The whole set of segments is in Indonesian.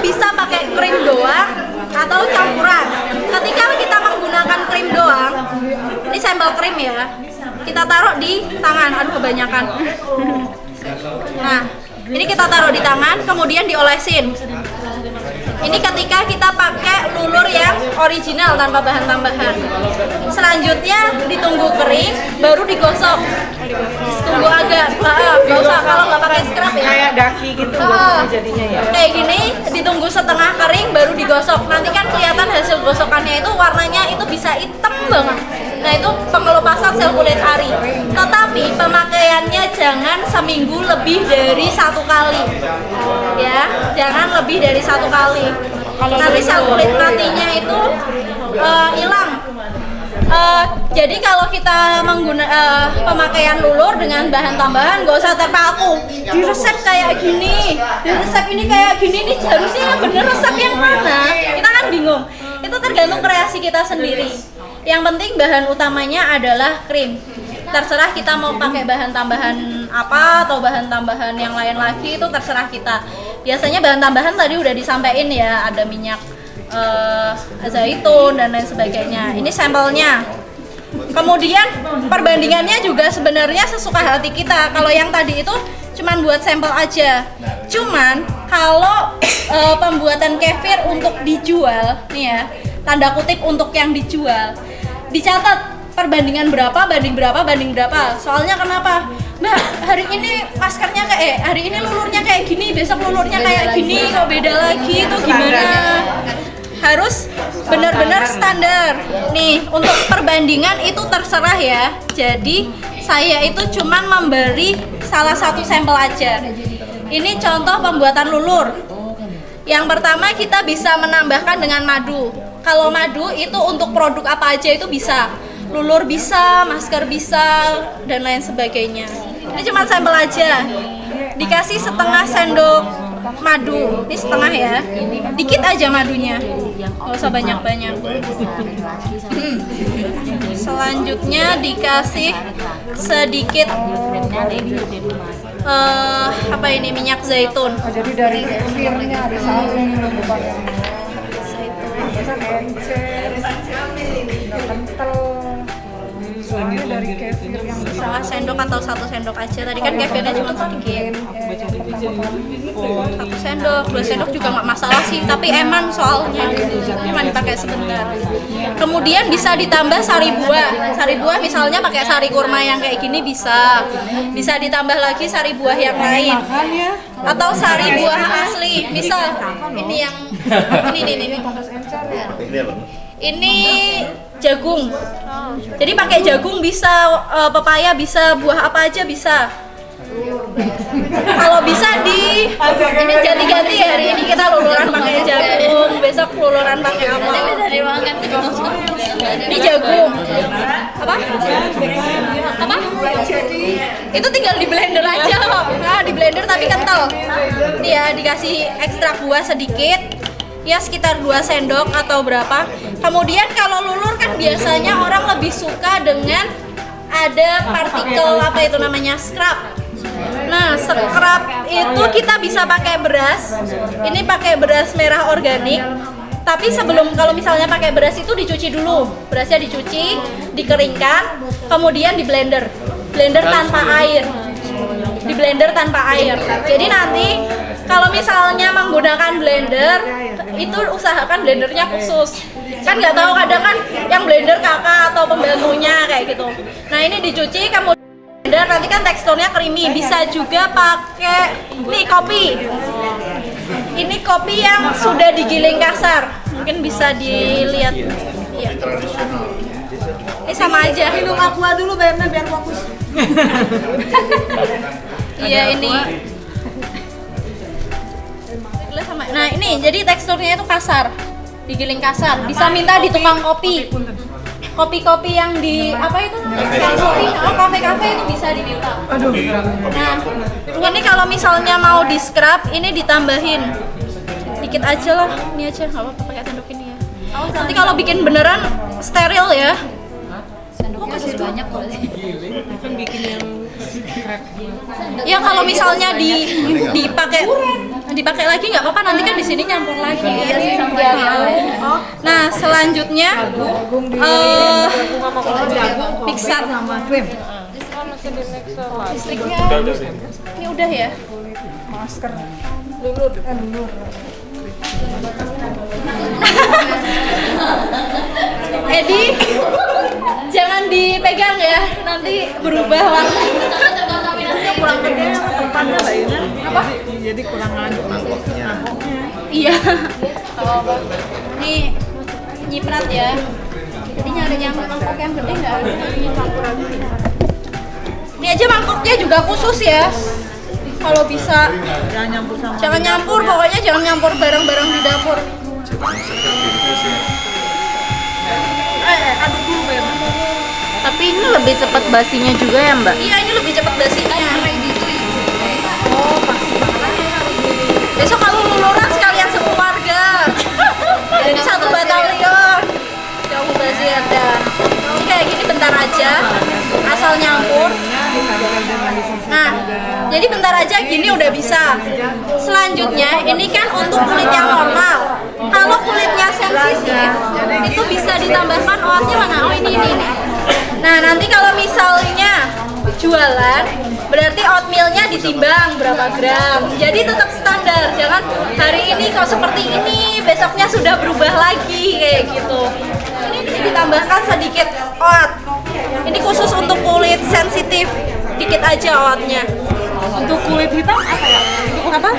bisa pakai krim doang atau campuran. Ketika kita menggunakan krim doang, ini sampel krim ya, kita taruh di tangan. Aduh kebanyakan. Nah, ini kita taruh di tangan, kemudian diolesin. Ini ketika kita pakai lulur yang original tanpa bahan tambahan. Selanjutnya ditunggu kering, baru digosok. Tunggu agak, nggak usah kalau nggak pakai scrub ya. Kayak daki gitu jadinya ya. Kayak gini, ditunggu setengah kering, baru digosok. Nanti kan kelihatan hasil gosokannya itu warnanya itu bisa hitam banget. Nah itu pengelupasan sel kulit ari. Tetapi pemakaiannya jangan seminggu lebih dari 1 kali. Ya, jangan lebih dari 1 kali. Nanti sel kulit matinya itu hilang. Jadi kalau kita menggunakan pemakaian lulur dengan bahan tambahan, nggak usah terpaku. Di resep kayak gini, di resep ini kayak gini, ini harusnya yang bener resep yang mana? Kita kan bingung. Itu tergantung kreasi kita sendiri. Yang penting bahan utamanya adalah krim. Terserah kita mau pakai bahan tambahan apa atau bahan tambahan yang lain lagi, itu terserah kita. Biasanya bahan tambahan tadi udah disampaikan ya, ada minyak zaitun dan lain sebagainya. Ini sampelnya. Kemudian perbandingannya juga sebenarnya sesuka hati kita. Kalau yang tadi itu cuman buat sampel aja. Cuman kalau pembuatan kefir untuk dijual nih ya, tanda kutip untuk yang dijual, dicatat perbandingan berapa banding berapa. Soalnya kenapa? Mbak, hari ini maskernya hari ini lulurnya kayak gini, besok lulurnya kayak gini, kok beda lagi, itu gimana? Harus benar-benar standar. Nih, untuk perbandingan itu terserah ya. Jadi, saya itu cuman memberi salah satu sampel aja. Ini contoh pembuatan lulur. Yang pertama kita bisa menambahkan dengan madu. Kalau madu itu untuk produk apa aja itu bisa. Lulur bisa, masker bisa, dan lain sebagainya. Ini cuma sampel aja. Dikasih setengah sendok madu. Ini setengah ya. Dikit aja madunya. Nggak usah banyak-banyak. Selanjutnya dikasih sedikit apa ini, minyak zaitun. Jadi dari kefirnya ada saring bukan kental. Soalnya dari kefir yang Setengah sendok atau 1 sendok aja. Tadi kan kefirnya cuma sedikit. 1 sendok, 2 sendok juga nggak masalah sih. Tapi emang soalnya cuma dipakai sebentar. Kemudian bisa ditambah sari buah. Sari buah misalnya pakai sari kurma yang kayak gini bisa. Bisa ditambah lagi sari buah yang lain. Atau sari buah asli. Misal ini yang ini. Ini jagung. Jadi pakai jagung bisa, pepaya bisa, buah apa aja bisa. Kalau bisa ini ganti-ganti ya, hari ini kita luluran pakai jagung, besok luluran pakai apa? Bisa dimakan. Ini jagung. Apa? Itu tinggal di blender aja kok. Nah, di blender tapi kental. Nih ya, dikasih ekstrak buah sedikit. Ya sekitar 2 sendok atau berapa. Kemudian kalau lulur kan biasanya orang lebih suka dengan ada partikel apa itu namanya, scrub. Nah, scrub itu kita bisa pakai beras. Ini pakai beras merah organik. Tapi sebelum, kalau misalnya pakai beras itu dicuci dulu. Berasnya dicuci, dikeringkan, kemudian di blender. Blender tanpa air. Di blender tanpa air. Jadi nanti kalau misalnya menggunakan blender, itu usahakan blendernya khusus. Kan nggak tahu kadang kan yang blender kakak atau pembantunya kayak gitu. Nah ini dicuci kemudian blender, nanti kan teksturnya creamy. Bisa juga pakai nih kopi. Ini kopi yang sudah digiling kasar. Mungkin bisa dilihat. Iya. Ini sama aja. minum aqua dulu biar fokus. Iya ini. Sama. Nah ini jadi teksturnya itu kasar, digiling kasar. Bisa minta di tukang kopi. Kopi-kopi yang di apa itu namanya? Kafe-kafe itu bisa diminta. Nah, ini kalau misalnya mau di scrub, ini ditambahin dikit aja lah. Ini aja, nggak apa-apa pakai sendok ini ya. Nanti kalau bikin beneran steril ya. Sendoknya masih banyak kok. Kan bikin yang Ya kalau misalnya dipakai dipakai lagi nggak apa-apa, nanti kan di sini nyampur lagi. Iya sih sama Biar yang tahu. Nah selanjutnya Pixar sama krim. listriknya ini udah ya. Masker. Lulur. Edi jangan dipegang ya, nanti berubah warna. Kurang gede tempatnya lah ini. Apa? Jadi kurang anu. Iya. Ini nyiprat ya. Jadi nyari yang mangkok yang gede nggak ada. Ini aja mangkoknya juga khusus ya. Kalau bisa Jangan nyampur sama. jangan nyampur, pokoknya jangan nyampur barang-barang di dapur. Aduk dulu Berna. Tapi ini lebih cepat basinya juga ya Mbak? Iya, ini lebih cepat basinya. Oh, pasti. Besok kalau luluran sekalian sekeluarga. Jadi satu batalion. Jauh bazir dan ini kayak gini bentar aja, asal nyampur. Nah, jadi bentar aja gini udah bisa. Selanjutnya ini kan untuk kulit yang normal. Kalau kulitnya sensitif, itu bisa ditambahkan oatnya mana? Oh ini. Nah nanti kalau misalnya jualan, berarti oatmealnya ditimbang berapa gram. Jadi tetap standar. Jangan hari ini kok seperti ini, besoknya sudah berubah lagi kayak gitu. Ini ditambahkan sedikit oat. Ini khusus untuk kulit sensitif, dikit aja oatnya. Untuk kulit hitam apa ya? Apa?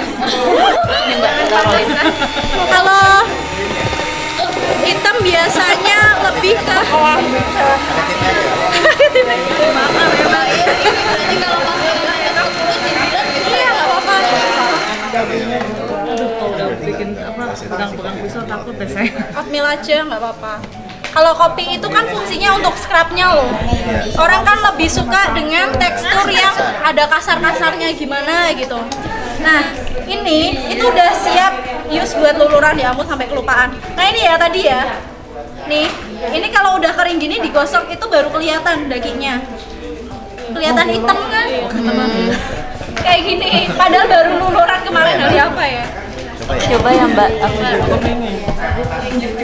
Ini Mbak, taruhin. Kalau hitam biasanya lebih ke iya nggak apa-apa. Bikin apa? Pegang-pegang pisau takut deh saya. Oatmeal aja nggak apa-apa. Kalau kopi itu kan fungsinya untuk scrubnya loh. Orang kan lebih suka dengan tekstur yang ada kasar-kasarnya gimana gitu. Nah ini itu udah siap use buat luluran ya, ampun sampai kelupaan. Nah ini ya tadi ya. Nih, ini kalau udah kering gini digosok itu baru kelihatan dagingnya. Kelihatan hitam kan? Kayak gini. Padahal baru luluran kemarin hari apa ya? Coba ya Mbak, aku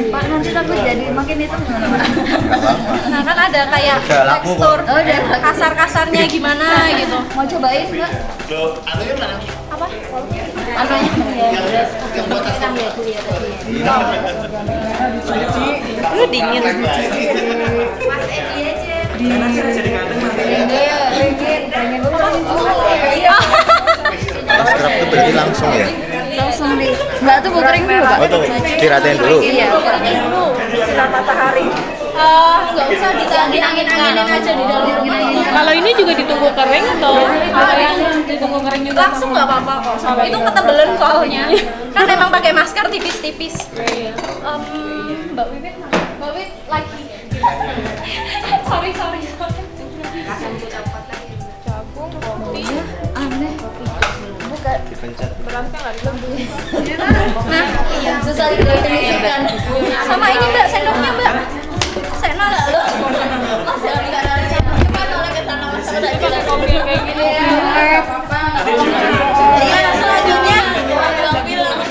Pak nanti takut jadi makin hitam gimana Pak? Nah kan ada kayak tekstur kasar-kasarnya gimana gitu. mau cobain Mbak? Apa? Anunya ya, kan ya tuh ya tadi. Lu dingin. Kalau scrub itu berarti langsung ya? Langsung di Mbak tuh kering dulu Pak. Oh tuh, diratain dulu. Iya. Sinar matahari. Nggak usah angin-anginin aja di dalam rumah. Kalau ini juga ditunggu kering atau ditunggu kering juga? Langsung nggak apa-apa kok. Itu ketebelan soalnya. Kan emang pakai masker tipis-tipis. Mbak Wit lagi. sorry. Jagung, kopi. Aneh. Bukan. Dipencet. Nah, Susah didefinisikan. sama ini Mbak sendoknya Mbak. Sendok. Masih enggak ada cuma oleh ke sana Mas udah jalan Kopi kayak gini. Nah, selanjutnya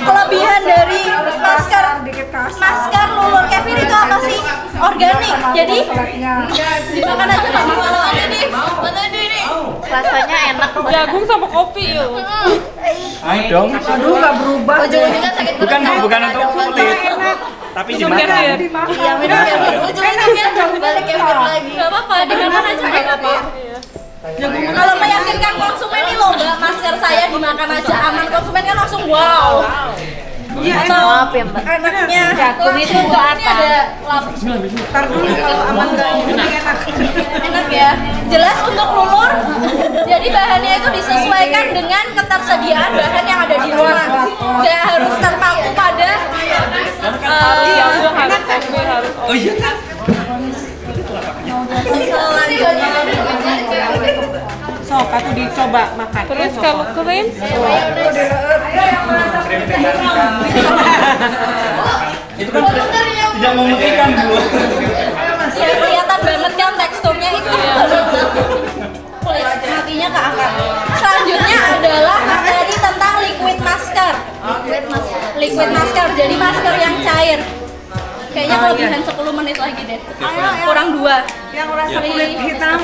kelebihan dari masker lulur kefir itu apa sih? Organik. Jadi dimakan aja nggak masalah. rasanya enak. Jagung sama kopi yuk. Ayo dong. Aduh nggak berubah. Ujung-ujungnya sakit Bukan untuk kulit, tapi dimakan. Iya, minum ya. Ujung-ujungnya balik kefir lagi. Nggak apa-apa, dimakan aja nggak apa-apa. Kalau meyakinkan konsumen nih loh Mbak, masker saya dimakan aja aman, konsumen kan langsung wow. Maaf ya Mbak. Anaknya Jagung itu langsung buat ini apa? ada lapis. Ntar dulu kalau aman nggak ini enak. Enak ya, jelas untuk lulur. Jadi bahannya itu disesuaikan dengan ketersediaan bahan yang ada di rumah. Nggak harus terpaku pada Jagung harus kopi harus. Oh iya kan? selanjutnya. Sok, aku dicoba makan. Terus kalau krim? Itu kan tidak memutihkan Bu. Ya kelihatan banget kan teksturnya itu. Kulit matinya keangkat. Selanjutnya adalah materi tentang liquid masker. kelebihan 10 menit lagi deh. Kurang 2. Yang rasa kulit hitam.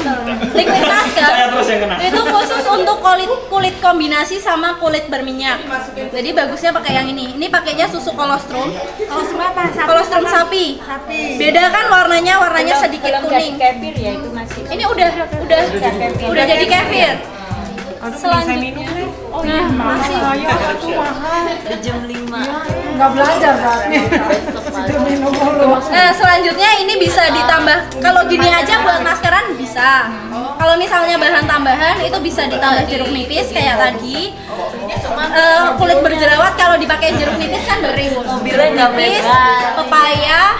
Liquid masker Saya terus yang kena. itu khusus untuk kulit kombinasi sama kulit berminyak. Jadi bagusnya pakai yang ini. Ini pakainya susu kolostrum. Kolostrum apa? Kolostrum sapi. Sapi. Beda kan warnanya sedikit kuning. Kefir ya itu masih. Ini udah jadi kefir. Selanjutnya, Jam 5. nah selanjutnya ini bisa ditambah. Kalau gini aja buat maskeran bisa. Kalau misalnya bahan tambahan itu bisa ditambah jeruk nipis kayak tadi. Kulit berjerawat kalau dipakai jeruk nipis kan bagus. Jeruk nipis, pepaya.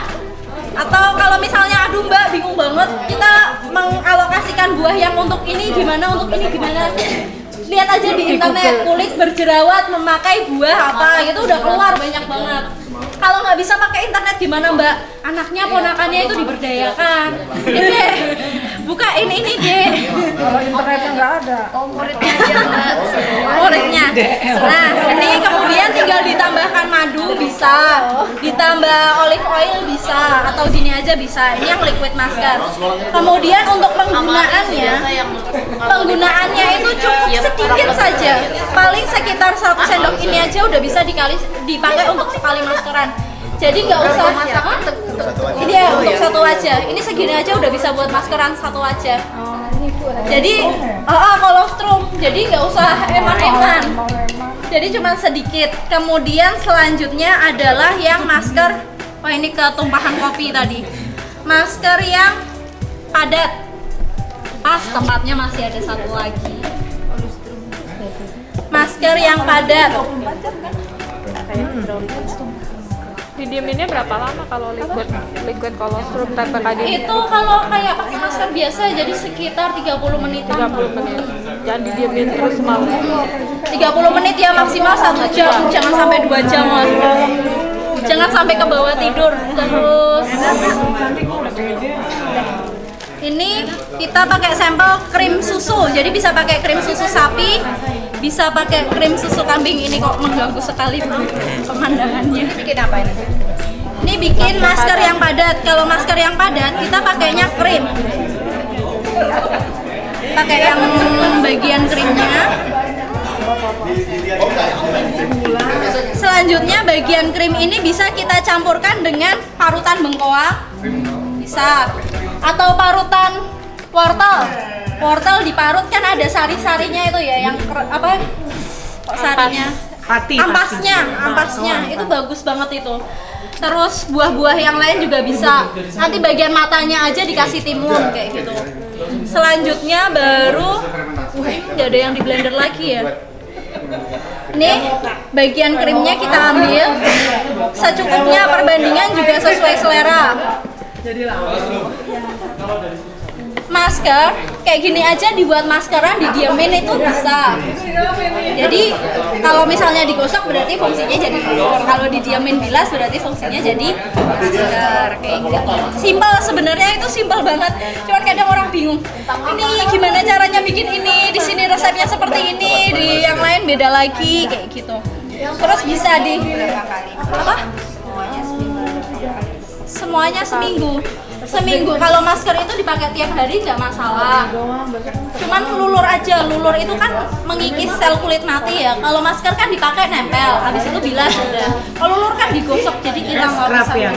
Atau kalau misalnya aduh mbak bingung banget kita mengalokasikan buah yang untuk ini gimana, lihat aja di internet kulit berjerawat memakai buah apa gitu udah keluar banyak banget. Kalau nggak bisa pakai internet gimana mbak? Anaknya ponakannya itu diberdayakan. Ini bukain ini deh. Kalau internetnya nggak ada. Muridnya aja mbak. Muridnya. Nah ini kemudian tinggal ditambahkan madu bisa, ditambah olive oil bisa, atau gini aja bisa. Ini yang liquid masker. Kemudian untuk penggunaannya itu cukup sedikit saja. Paling sekitar 1 sendok ini aja udah bisa dipakai untuk sekali maskeran. Jadi nggak usah ini ya untuk satu aja. Ini segini aja udah bisa buat maskeran satu aja. Jadi kolostrum. Jadi nggak usah eman-eman. Jadi cuma sedikit. Kemudian selanjutnya adalah yang masker. Oh ini ketumpahan kopi tadi. Masker yang padat. Pas tempatnya masih ada satu lagi. Masker yang padat. Didieminnya berapa lama kalau liquid kolostrum tanpa kadin? Itu kalau kayak pakai masker biasa jadi sekitar 30 menit. 30 menit. Jangan didiemin terus mau. 30 menit ya maksimal 1 jam, jangan sampai 2 jam lah. Jangan sampai ke bawah tidur. Terus ini kita pakai sampel krim susu. Jadi bisa pakai krim susu sapi, bisa pakai krim susu kambing. Ini kok mengganggu sekali pemandangannya. Bikin apa ini? Ini bikin masker yang padat. Kalau masker yang padat kita pakainya krim. Pakai yang bagian krimnya. Selanjutnya bagian krim ini bisa kita campurkan dengan parutan bengkoang. Bisa. Atau parutan wortel diparut kan ada sari-sarinya itu ya yang apa kok sarinya ampasnya itu bagus banget itu. Terus buah-buah yang lain juga bisa, nanti bagian matanya aja dikasih timun kayak gitu. Selanjutnya baru nggak ada yang di blender lagi ya. Nih bagian krimnya kita ambil secukupnya, perbandingan juga sesuai selera. Masker kayak gini aja dibuat maskeran, didiemin itu bisa. Jadi kalau misalnya digosok berarti fungsinya jadi masker, kalau didiemin bilas berarti fungsinya jadi masker kayak gitu. Simpel sebenarnya, itu simpel banget. Cuman kadang orang bingung. Ini gimana caranya bikin ini? Di sini resepnya seperti ini, di yang lain beda lagi kayak gitu. Terus bisa di apa? Semuanya seminggu. Kalau masker itu dipakai tiap hari nggak masalah. Cuman lulur aja, lulur itu kan mengikis sel kulit mati ya. Kalau masker kan dipakai nempel, habis itu bilas udah. Kalau lulur kan digosok jadi hilang lapisan.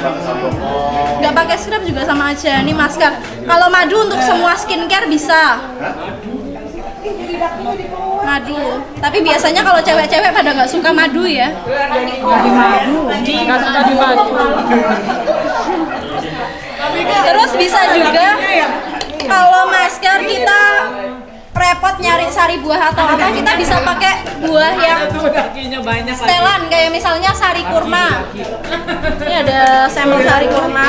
Nggak pakai scrub juga sama aja. Ini masker. Kalau madu untuk semua skincare bisa. Madu. Tapi biasanya kalau cewek-cewek pada nggak suka madu ya. Nggak suka di madu. Terus bisa juga kalau masker kita repot nyari sari buah atau apa, kita bisa pakai buah yang setelan kayak misalnya sari kurma. Ini ada sampel sari kurma.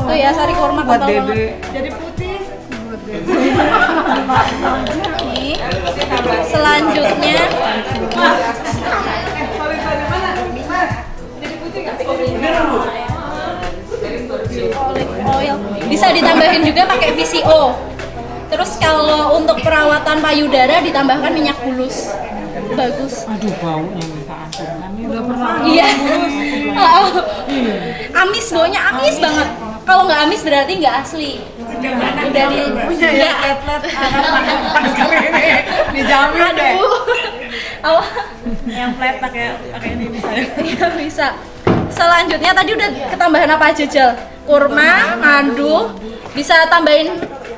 Oh ya, sari kurma kotor banget. Jadi putih. Nih. Selanjutnya olive oil bisa ditambahin juga pakai VCO. Terus kalau untuk perawatan payudara ditambahkan minyak bulus. bagus. Aduh baunya minta ampun. Kami udah pernah. Iya. Amis, baunya amis banget. Kalau nggak amis berarti nggak asli. Udah di Punya ya atlet dijamin deh. Apa? Yang flat pakai ini bisa. Iya bisa. Selanjutnya tadi udah ketambahan apa aja, Jel? Kurma, madu, bisa tambahin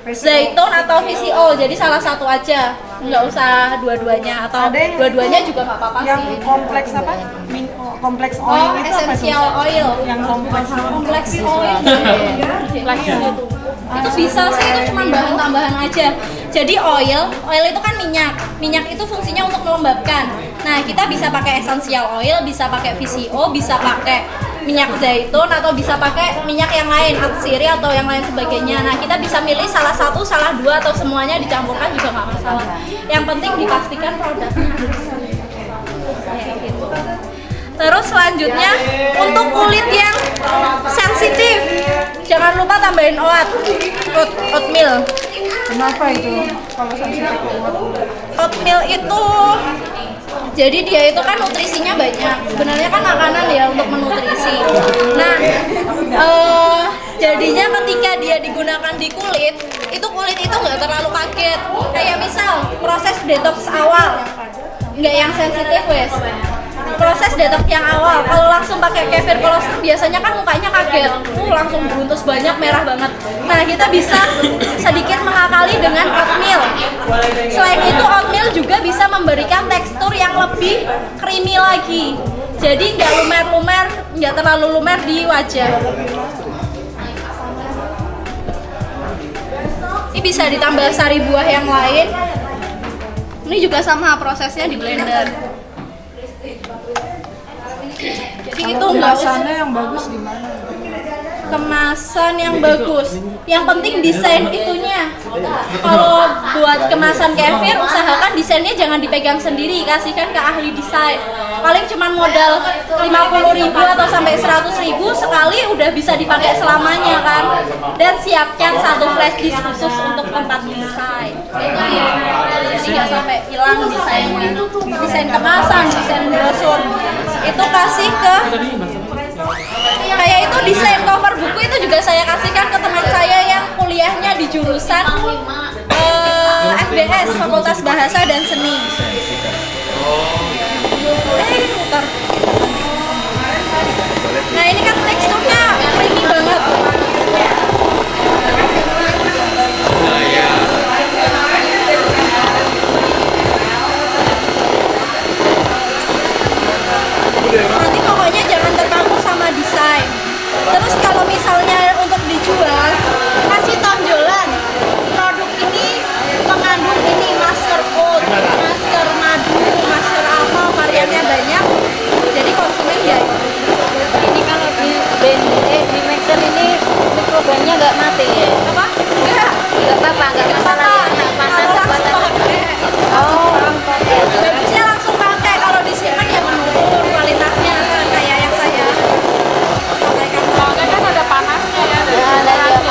zaitun atau VCO. Jadi salah satu aja, nggak usah dua-duanya atau Ada yang- dua-duanya juga nggak apa-apa Yang sih. kompleks apa? Kompleks oil Oh, itu apa tuh? essential oil. Yang kompleks Kompleks oil. Itu bisa sih, itu cuma bahan tambahan aja. Jadi oil itu kan minyak. Minyak itu fungsinya untuk melembabkan. Nah, kita bisa pakai essential oil, bisa pakai VCO, bisa pakai minyak zaitun atau bisa pakai minyak yang lain, atsiri atau yang lain sebagainya. Nah, kita bisa milih salah satu, salah dua atau semuanya dicampurkan juga nggak masalah. Yang penting dipastikan produknya. Kayak gitu. Terus selanjutnya untuk kulit yang sensitif, jangan lupa tambahin oatmeal. Kenapa itu? Kalau sensitif Oatmeal itu jadi dia itu kan nutrisinya banyak. Sebenarnya kan makanan ya untuk menutrisi. Nah, jadinya ketika dia digunakan di kulit itu nggak terlalu kaget. Kayak misal proses detox awal, nggak yang sensitif wes. Proses detox yang awal, kalau langsung pakai kefir kolostrum biasanya kan mukanya kaget, langsung beruntus banyak, merah banget. Nah, kita bisa sedikit mengakali dengan oatmeal. Selain itu, oatmeal juga bisa memberikan tekstur yang lebih creamy lagi. Jadi nggak lumer-lumer, nggak terlalu lumer di wajah. Ini bisa ditambah sari buah yang lain. Ini juga sama prosesnya di blender. Jadi itu nggak usah kemasannya yang bagus gimana? kemasan yang bagus. Yang penting desain itunya. Kalau buat kemasan kefir, usahakan desainnya jangan dipegang sendiri, kasihkan ke ahli desain. Paling cuma modal 50.000 atau sampai 100.000 sekali udah bisa dipakai selamanya kan. Dan siapkan satu flash disk khusus untuk tempat desain. Itu ya. Jadi nggak sampai hilang desainnya. Desain kemasan, desain brosur itu kasih ke kayak itu desain cover buku itu juga saya kasihkan ke teman saya yang kuliahnya di jurusan FBS Fakultas Bahasa dan Seni. Muter. Nah ini kan teksturnya creamy banget. Nanti pokoknya jangan terpaku sama desain. Terus kalau misalnya untuk dijual, kasih tonjolan. Produk ini mengandung ini masker oat, masker madu, masker apa, variannya banyak. Jadi konsumen ya. Ini kalau di mixer ini mikrofonnya nggak mati ya? Apa? Enggak. Nggak apa-apa, nggak masalah ya? Nggak panas Langsung pakai. Oh, Bagusnya langsung pakai. Kalau disimpan ya menurun kualitasnya kayak yang saya sampaikan. Soalnya kan ada panasnya ya.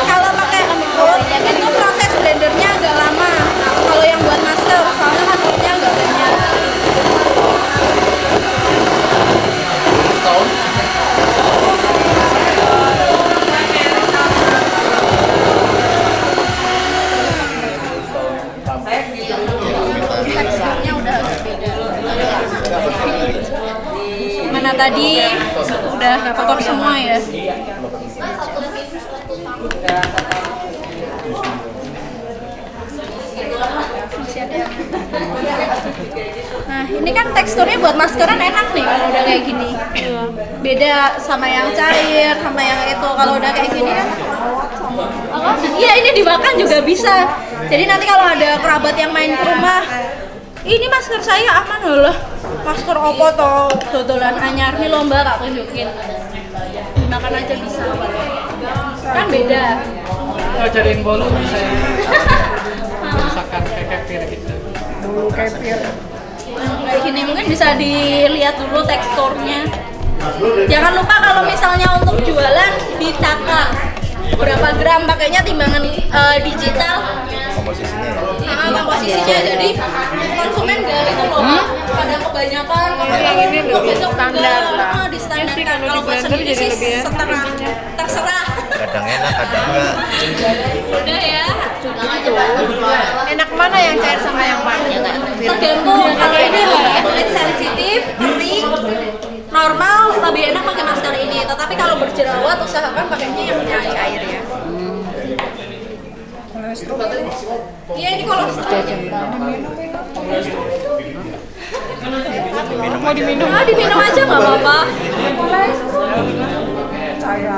Kalau pakai oat itu proses blendernya agak lama. Kalau yang buat masker, soalnya kan oatnya agak banyak. Teksturnya udah agak beda. Mana tadi udah kotor semua ya. Masih ada yang- Nah, ini kan teksturnya buat maskeran enak nih kalau udah kayak gini. Beda sama yang cair, sama yang itu. Kalau udah kayak gini kan apa? Iya, ini dimakan juga bisa. Jadi nanti kalau ada kerabat yang main ke rumah, ini masker saya aman loh. Masker opo toh dodolan anyar nih lomba tak tunjukin. Dimakan aja bisa. Kan beda. Oh, jadiin bolu bisa ya. Masakan kayak kefir gitu. Dulu kefir. Kayak gini mungkin bisa dilihat dulu teksturnya. Jangan lupa kalau misalnya untuk jualan dicatat berapa gram, pakainya timbangan digital. Komposisinya ya. Komposisinya jadi konsumen gak itu loh pada kebanyakan ini lebih besok standar juga, lah. distandarkan. Iya sih, kalau Kalau di buat blender sendiri jadi sih lebih enak setengah, jadinya. terserah. Kadang enak, kadang enggak. Udah ya, Enak mana yang cair sama yang manis? tergantung. Kalau ini kulit sensitif, kering, normal lebih enak pakai masker ini. Tetapi kalau berjerawat usahakan pakainya yang cair ya. Iya ini kolesterol. Mau diminum? Ah diminum aja nggak apa-apa. Saya.